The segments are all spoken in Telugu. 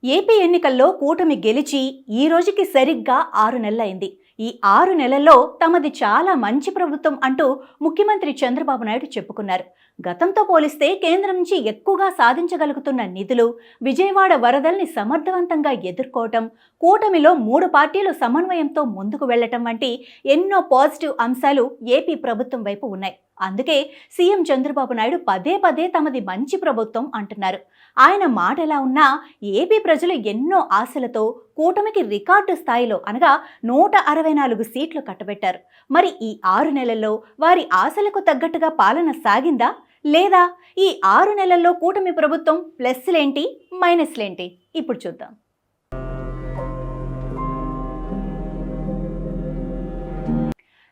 ఏపీ ఎన్నికల్లో కూటమి గెలిచి ఈ రోజుకి సరిగ్గా 6 నెలలైంది. ఈ 6 నెలల్లో తమది చాలా మంచి ప్రభుత్వం అంటూ ముఖ్యమంత్రి చంద్రబాబు నాయుడు చెప్పుకున్నారు. గతంతో పోలిస్తే కేంద్రం నుంచి ఎక్కువగా సాధించగలుగుతున్న నిధులు, విజయవాడ వరదల్ని సమర్థవంతంగా ఎదుర్కోవటం, కూటమిలో 3 పార్టీలు సమన్వయంతో ముందుకు వెళ్లటం వంటి ఎన్నో పాజిటివ్ అంశాలు ఏపీ ప్రభుత్వం వైపు ఉన్నాయి. అందుకే సీఎం చంద్రబాబు నాయుడు పదే పదే తమది మంచి ప్రభుత్వం అంటున్నారు. ఆయన మాట ఎలా ఉన్నా ఏపీ ప్రజలు ఎన్నో ఆశలతో కూటమికి రికార్డు స్థాయిలో అనగా 164 సీట్లు కట్టబెట్టారు. మరి ఈ 6 నెలల్లో వారి ఆశలకు తగ్గట్టుగా పాలన సాగిందా లేదా? ఈ 6 నెలల్లో కూటమి ప్రభుత్వం ప్లస్లేంటి, మైనస్లేంటి ఇప్పుడు చూద్దాం.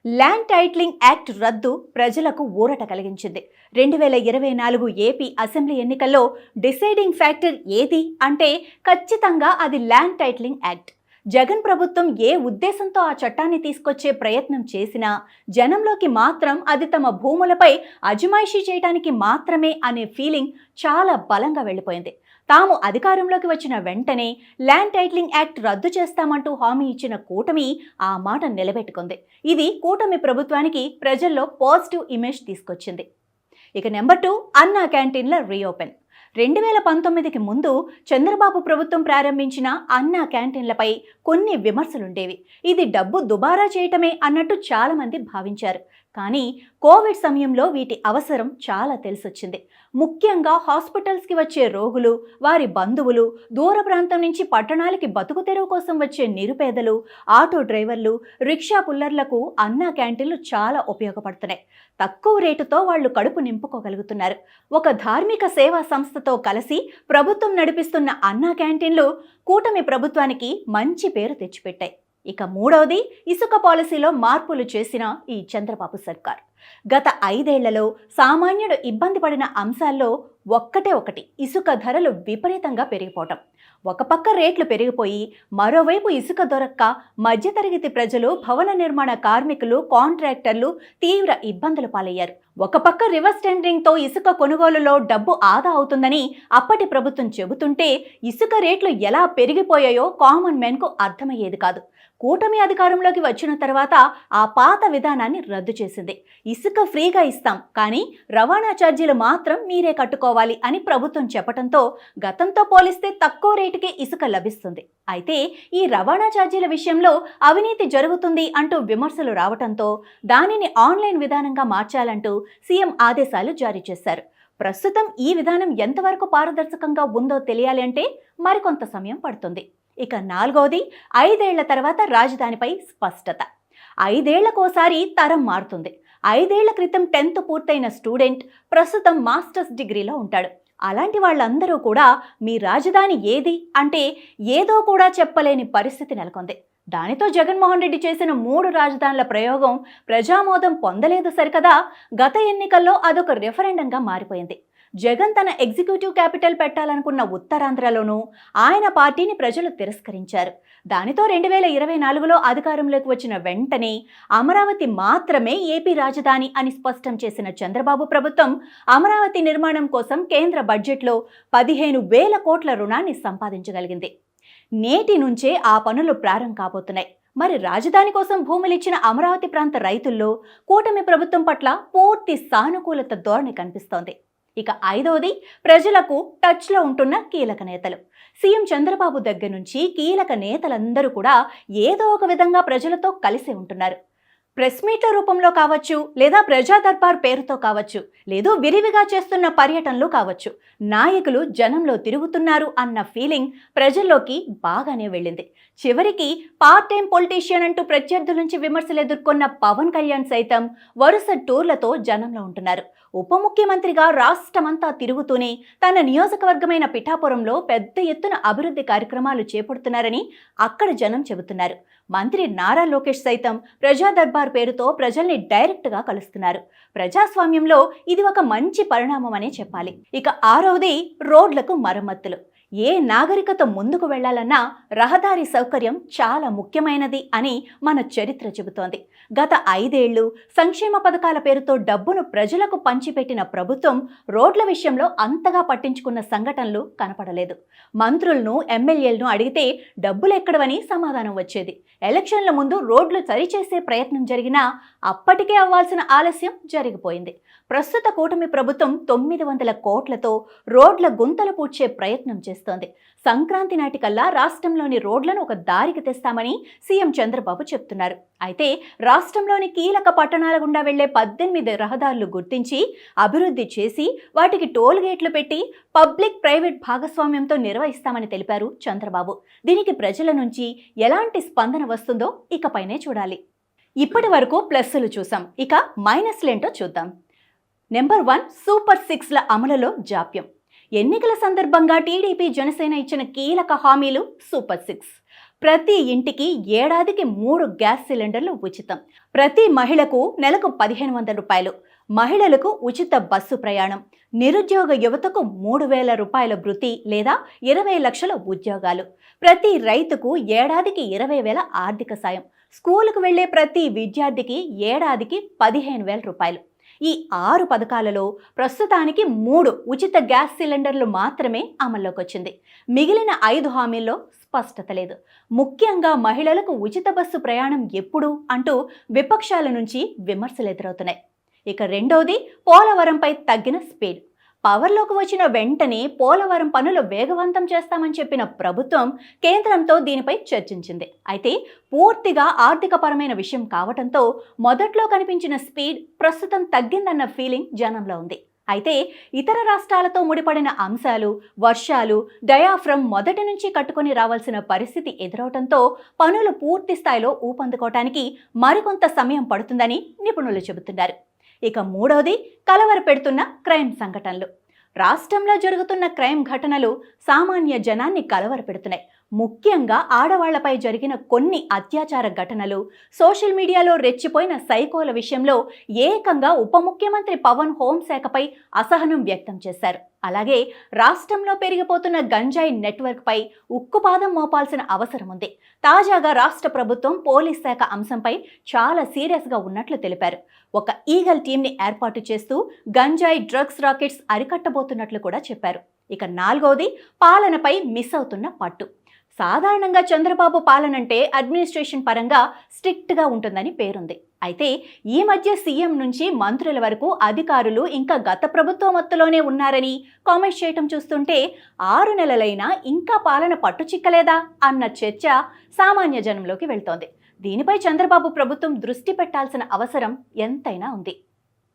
ల్యాండ్ టైటిలింగ్ యాక్ట్ రద్దు ప్రజలకు ఊరట కలిగించింది. 2024 ఏపీ అసెంబ్లీ ఎన్నికల్లో డిసైడింగ్ ఫ్యాక్టర్ ఏది అంటే ఖచ్చితంగా అది ల్యాండ్ టైటిలింగ్ యాక్ట్. జగన్ ప్రభుత్వం ఏ ఉద్దేశంతో ఆ చట్టాన్ని తీసుకొచ్చే ప్రయత్నం చేసినా జనంలోకి మాత్రం అది తమ భూములపై అజమాయిషీ చేయడానికి మాత్రమే అనే ఫీలింగ్ చాలా బలంగా వెళ్ళిపోయింది. తాము అధికారంలోకి వచ్చిన వెంటనే ల్యాండ్ టైటిలింగ్ యాక్ట్ రద్దు చేస్తామంటూ హామీ ఇచ్చిన కూటమి ఆ మాట నిలబెట్టుకుంది. ఇది కూటమి ప్రభుత్వానికి ప్రజల్లో పాజిటివ్ ఇమేజ్ తీసుకొచ్చింది. ఇక నెంబర్ 2, అన్నా క్యాంటీన్ల రీఓపెన్. 2019కి ముందు చంద్రబాబు ప్రభుత్వం ప్రారంభించిన అన్నా క్యాంటీన్లపై కొన్ని విమర్శలుండేవి. ఇది డబ్బు దుబారా చేయటమే అన్నట్టు చాలామంది భావించారు. కానీ కోవిడ్ సమయంలో వీటి అవసరం చాలా తెలిసొచ్చింది. ముఖ్యంగా హాస్పిటల్స్కి వచ్చే రోగులు, వారి బంధువులు, దూర ప్రాంతం నుంచి పట్టణాలకి బతుకు తెరువు కోసం వచ్చే నిరుపేదలు, ఆటో డ్రైవర్లు, రిక్షా పుల్లర్లకు అన్నా క్యాంటీన్లు చాలా ఉపయోగపడుతున్నాయి. తక్కువ రేటుతో వాళ్ళు కడుపు నింపుకోగలుగుతున్నారు. ఒక ధార్మిక సేవా సంస్థతో కలిసి ప్రభుత్వం నడిపిస్తున్న అన్నా క్యాంటీన్లు కూటమి ప్రభుత్వానికి మంచి పేరు తెచ్చిపెట్టాయి. ఇక 3వది, ఇసుక పాలసీలో మార్పులు చేసిన ఈ చంద్రబాబు సర్కార్. గత 5 ఏళ్లలో సామాన్యుడు ఇబ్బంది పడిన అంశాల్లో ఒక్కటే ఒకటి, ఇసుక ధరలు విపరీతంగా పెరిగిపోవటం. ఒక పక్క రేట్లు పెరిగిపోయి మరోవైపు ఇసుక దొరక్క మధ్యతరగతి ప్రజలు, భవన నిర్మాణ కార్మికులు, కాంట్రాక్టర్లు తీవ్ర ఇబ్బందులు పాలయ్యారు. ఒక పక్క రివర్స్ టెండరింగ్తో ఇసుక కొనుగోలులో డబ్బు ఆదా అవుతుందని అప్పటి ప్రభుత్వం చెబుతుంటే ఇసుక రేట్లు ఎలా పెరిగిపోయాయో కామన్ మ్యాన్కు అర్థమయ్యేది కాదు. కూటమి అధికారంలోకి వచ్చిన తర్వాత ఆ పాత విధానాన్ని రద్దు చేసింది. ఇసుక ఫ్రీగా ఇస్తాం, కానీ రవాణా ఛార్జీలు మాత్రం మీరే కట్టుకోవాలి అని ప్రభుత్వం చెప్పడంతో గతంతో పోలిస్తే తక్కువ రేటుకే ఇసుక లభిస్తుంది. అయితే ఈ రవాణా ఛార్జీల విషయంలో అవినీతి జరుగుతుంది అంటూ విమర్శలు రావడంతో దానిని ఆన్లైన్ విధానంగా మార్చాలంటూ సీఎం ఆదేశాలు జారీ చేశారు. ప్రస్తుతం ఈ విధానం ఎంతవరకు పారదర్శకంగా ఉందో తెలియాలి అంటే మరికొంత సమయం పడుతుంది. ఇక 4వది, 5 ఏళ్ల తర్వాత రాజధానిపై స్పష్టత. 5 ఏళ్లకోసారి తరం మారుతుంది. 5 ఏళ్ల క్రితం 10th పూర్తయిన స్టూడెంట్ ప్రస్తుతం మాస్టర్స్ డిగ్రీలో ఉంటాడు. అలాంటి వాళ్ళందరూ కూడా మీ రాజధాని ఏది అంటే ఏదో కూడా చెప్పలేని పరిస్థితి నెలకొంది. దానితో జగన్మోహన్ రెడ్డి చేసిన 3 రాజధానుల ప్రయోగం ప్రజామోదం పొందలేదు సరికదా, గత ఎన్నికల్లో అదొక రెఫరెండంగా మారిపోయింది. జగన్ తన ఎగ్జిక్యూటివ్ క్యాపిటల్ పెట్టాలనుకున్న ఉత్తరాంధ్రలోనూ ఆయన పార్టీని ప్రజలు తిరస్కరించారు. దానితో 2024లో అధికారంలోకి వచ్చిన వెంటనే అమరావతి మాత్రమే ఏపీ రాజధాని అని స్పష్టం చేసిన చంద్రబాబు ప్రభుత్వం అమరావతి నిర్మాణం కోసం కేంద్ర బడ్జెట్లో 15,000 కోట్ల రుణాన్ని సంపాదించగలిగింది. నేటి నుంచే ఆ పనులు ప్రారంభం కాబోతున్నాయి. మరి రాజధాని కోసం భూములిచ్చిన అమరావతి ప్రాంత రైతుల్లో కూటమి ప్రభుత్వం పట్ల పూర్తి సానుకూలత ధోరణి కనిపిస్తోంది. ఇక 5వది, ప్రజలకు టచ్లో ఉంటున్న కీలక నేతలు. సీఎం చంద్రబాబు దగ్గర నుంచి కీలక నేతలందరూ కూడా ఏదో ఒక విధంగా ప్రజలతో కలిసి ఉంటున్నారు. ప్రెస్ మీట్ల రూపంలో కావచ్చు, లేదా ప్రజా దర్బార్ పేరుతో కావచ్చు, లేదు విరివిగా చేస్తున్న పర్యటనలు కావచ్చు, నాయకులు జనంలో తిరుగుతున్నారు అన్న ఫీలింగ్ ప్రజల్లోకి బాగానే వెళ్ళింది. చివరికి పార్ట్ టైం పొలిటీషియన్ అంటూ ప్రత్యర్థుల నుంచి విమర్శలు ఎదుర్కొన్న పవన్ కళ్యాణ్ సైతం వరుస టూర్లతో జనంలో ఉంటున్నారు. ఉప ముఖ్యమంత్రిగా రాష్ట్రమంతా తిరుగుతూనే తన నియోజకవర్గమైన పిఠాపురంలో పెద్ద ఎత్తున అభివృద్ధి కార్యక్రమాలు చేపడుతున్నారని అక్కడ జనం చెబుతున్నారు. మంత్రి నారా లోకేష్ సైతం ప్రజా దర్బార్ పేరుతో ప్రజల్ని డైరెక్ట్గా కలుస్తున్నారు. ప్రజాస్వామ్యంలో ఇది ఒక మంచి పరిణామం అనే చెప్పాలి. ఇక 6వది, రోడ్లకు మరమ్మతులు. ఏ నాగరికత ముందుకు వెళ్లాలన్నా రహదారి సౌకర్యం చాలా ముఖ్యమైనది అని మన చరిత్ర చెబుతోంది. గత 5 ఏళ్లు సంక్షేమ పథకాల పేరుతో డబ్బును ప్రజలకు పంచిపెట్టిన ప్రభుత్వం రోడ్ల విషయంలో అంతగా పట్టించుకున్న సంఘటనలు కనపడలేదు. మంత్రులను, ఎమ్మెల్యేలను అడిగితే డబ్బులెక్కడవని సమాధానం వచ్చేది. ఎలక్షన్ల ముందు రోడ్లు సరిచేసే ప్రయత్నం జరిగినా అప్పటికే అవ్వాల్సిన ఆలస్యం జరిగిపోయింది. ప్రస్తుత కూటమి ప్రభుత్వం 900 కోట్లతో రోడ్ల గుంతలు పూడ్చే ప్రయత్నం చేస్తోంది. సంక్రాంతి నాటికల్లా రాష్ట్రంలోని రోడ్లను ఒక దారికి తెస్తామని సీఎం చంద్రబాబు చెప్తున్నారు. అయితే రాష్ట్రంలోని కీలక పట్టణాల గుండా వెళ్లే 18 రహదారులు గుర్తించి అభివృద్ధి చేసి వాటికి టోల్ గేట్లు పెట్టి పబ్లిక్ ప్రైవేట్ భాగస్వామ్యంతో నిర్వహిస్తామని తెలిపారు చంద్రబాబు. దీనికి ప్రజల నుంచి ఎలాంటి స్పందన వస్తుందో ఇకపైనే చూడాలి. ఇప్పటి వరకు ప్లస్సులు చూసాం, ఇక మైనస్లేంటో చూద్దాం. నెంబర్ 1, సూపర్ 6ల అమలులో జాప్యం. ఎన్నికల సందర్భంగా టీడీపీ, జనసేన ఇచ్చిన కీలక హామీలు సూపర్ 6. ప్రతి ఇంటికి ఏడాదికి 3 గ్యాస్ సిలిండర్లు ఉచితం. ప్రతి మహిళకు నెలకు 1500 రూపాయలు. మహిళలకు ఉచిత బస్సు ప్రయాణం. నిరుద్యోగ యువతకు 3000 రూపాయల భృతి లేదా 20 లక్షల ఉద్యోగాలు. ప్రతి రైతుకు ఏడాదికి 20,000 ఆర్థిక సాయం. స్కూలుకు వెళ్లే ప్రతి విద్యార్థికి ఏడాదికి 15,000 రూపాయలు. ఈ 6 పథకాలలో ప్రస్తుతానికి 3 ఉచిత గ్యాస్ సిలిండర్లు మాత్రమే అమల్లోకి వచ్చింది. మిగిలిన 5 హామీల్లో స్పష్టత లేదు. ముఖ్యంగా మహిళలకు ఉచిత బస్సు ప్రయాణం ఎప్పుడు అంటూ విపక్షాల నుంచి విమర్శలు ఎదురవుతున్నాయి. ఇక రెండోది, పోలవరంపై తగ్గిన స్పీడ్. పవర్లోకి వచ్చిన వెంటనే పోలవరం పనులు వేగవంతం చేస్తామని చెప్పిన ప్రభుత్వం కేంద్రంతో దీనిపై చర్చించింది. అయితే పూర్తిగా ఆర్థికపరమైన విషయం కావటంతో మొదట్లో కనిపించిన స్పీడ్ ప్రస్తుతం తగ్గిందన్న ఫీలింగ్ జనంలో ఉంది. అయితే ఇతర రాష్ట్రాలతో ముడిపడిన అంశాలు, వర్షాలు, డయాఫ్రమ్ మొదటి నుంచి కట్టుకొని రావాల్సిన పరిస్థితి ఎదురవటంతో పనులు పూర్తి స్థాయిలో ఊపందుకోవటానికి మరికొంత సమయం పడుతుందని నిపుణులు చెబుతున్నారు. ఇక మూడవది, కలవరపెడుతున్న క్రైమ్ సంఘటనలు. రాష్ట్రంలో జరుగుతున్న క్రైమ్ ఘటనలు సామాన్య జనాన్ని కలవరపెడుతున్నాయి. ముఖ్యంగా ఆడవాళ్లపై జరిగిన కొన్ని అత్యాచార ఘటనలు, సోషల్ మీడియాలో రెచ్చిపోయిన సైకోల విషయంలో ఏకంగా ఉప ముఖ్యమంత్రి పవన్ హోంశాఖపై అసహనం వ్యక్తం చేశారు. అలాగే రాష్ట్రంలో పెరిగిపోతున్న గంజాయి నెట్వర్క్పై ఉక్కుపాదం మోపాల్సిన అవసరం ఉంది. తాజాగా రాష్ట్ర ప్రభుత్వం పోలీస్ శాఖ అంశంపై చాలా సీరియస్గా ఉన్నట్లు తెలిపారు. ఒక ఈగల్ టీంని ఏర్పాటు చేస్తూ గంజాయి, డ్రగ్స్ రాకెట్స్ అరికట్టబోతున్నట్లు కూడా చెప్పారు. ఇక నాలుగవది, పాలనపై మిస్ అవుతున్న పట్టు. సాధారణంగా చంద్రబాబు పాలనంటే అడ్మినిస్ట్రేషన్ పరంగా స్ట్రిక్ట్గా ఉంటుందని పేరుంది. అయితే ఈ మధ్య సీఎం నుంచి మంత్రుల వరకు అధికారులు ఇంకా గత ప్రభుత్వ మత్తులోనే ఉన్నారని కామెంట్స్ చేయటం చూస్తుంటే 6 నెలలైనా ఇంకా పాలన పట్టు చిక్కలేదా అన్న చర్చ సామాన్య జనంలోకి వెళ్తోంది. దీనిపై చంద్రబాబు ప్రభుత్వం దృష్టి పెట్టాల్సిన అవసరం ఎంతైనా ఉంది.